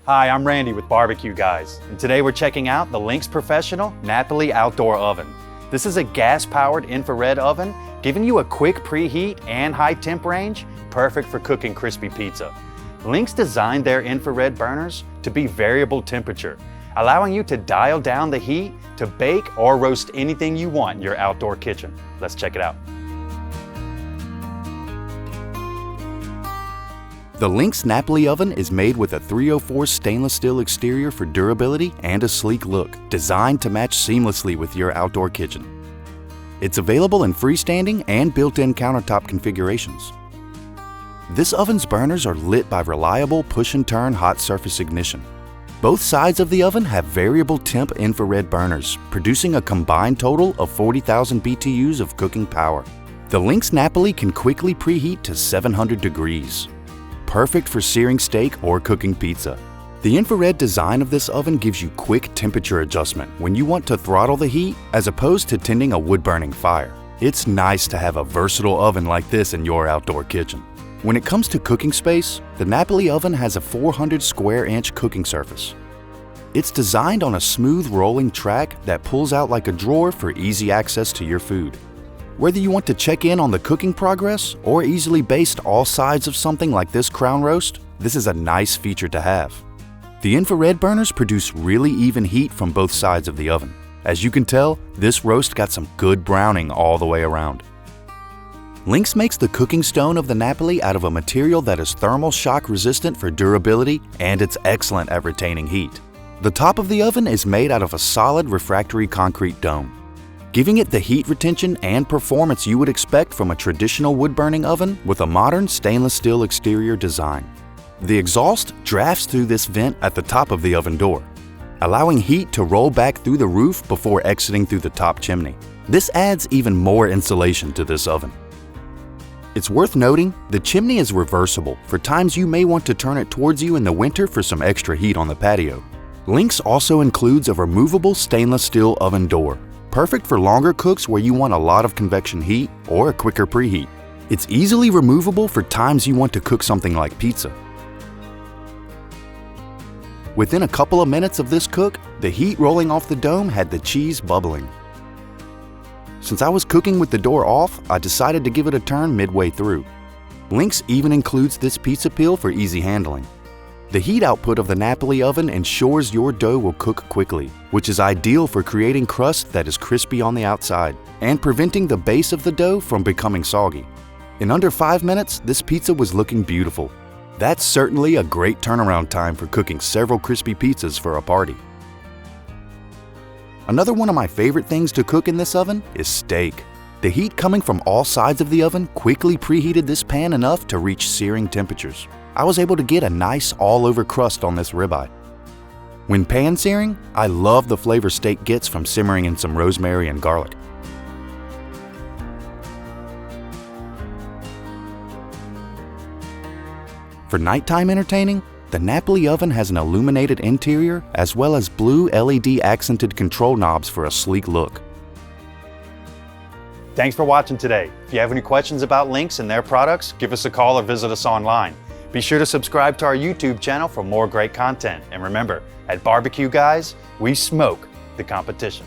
Hi, I'm Randy with BBQGuys, and today we're checking out the Lynx Professional Napoli Outdoor Oven. This is a gas-powered infrared oven, giving you a quick preheat and high temp range, perfect for cooking crispy pizza. Lynx designed their infrared burners to be variable temperature, allowing you to dial down the heat to bake or roast anything you want in your outdoor kitchen. Let's check it out. The Lynx Napoli oven is made with a 304 stainless steel exterior for durability and a sleek look, designed to match seamlessly with your outdoor kitchen. It's available in freestanding and built-in countertop configurations. This oven's burners are lit by reliable push-and-turn hot surface ignition. Both sides of the oven have variable temp infrared burners, producing a combined total of 40,000 BTUs of cooking power. The Lynx Napoli can quickly preheat to 700 degrees. Perfect for searing steak or cooking pizza. The infrared design of this oven gives you quick temperature adjustment when you want to throttle the heat as opposed to tending a wood-burning fire. It's nice to have a versatile oven like this in your outdoor kitchen. When it comes to cooking space, the Napoli oven has a 400 square inch cooking surface. It's designed on a smooth rolling track that pulls out like a drawer for easy access to your food. Whether you want to check in on the cooking progress or easily baste all sides of something like this crown roast, this is a nice feature to have. The infrared burners produce really even heat from both sides of the oven. As you can tell, this roast got some good browning all the way around. Lynx makes the cooking stone of the Napoli out of a material that is thermal shock resistant for durability, and it's excellent at retaining heat. The top of the oven is made out of a solid refractory concrete dome, giving it the heat retention and performance you would expect from a traditional wood-burning oven with a modern stainless steel exterior design. The exhaust drafts through this vent at the top of the oven door, allowing heat to roll back through the roof before exiting through the top chimney. This adds even more insulation to this oven. It's worth noting, the chimney is reversible for times you may want to turn it towards you in the winter for some extra heat on the patio. Lynx also includes a removable stainless steel oven door, perfect for longer cooks where you want a lot of convection heat or a quicker preheat. It's easily removable for times you want to cook something like pizza. Within a couple of minutes of this cook, the heat rolling off the dome had the cheese bubbling. Since I was cooking with the door off, I decided to give it a turn midway through. Lynx even includes this pizza peel for easy handling. The heat output of the Napoli oven ensures your dough will cook quickly, which is ideal for creating crust that is crispy on the outside and preventing the base of the dough from becoming soggy. In under 5 minutes, this pizza was looking beautiful. That's certainly a great turnaround time for cooking several crispy pizzas for a party. Another one of my favorite things to cook in this oven is steak. The heat coming from all sides of the oven quickly preheated this pan enough to reach searing temperatures. I was able to get a nice all-over crust on this ribeye. When pan searing, I love the flavor steak gets from simmering in some rosemary and garlic. For nighttime entertaining, the Napoli oven has an illuminated interior as well as blue LED accented control knobs for a sleek look. Thanks for watching today. If you have any questions about Lynx and their products, give us a call or visit us online. Be sure to subscribe to our YouTube channel for more great content. And remember, at BBQGuys, we smoke the competition.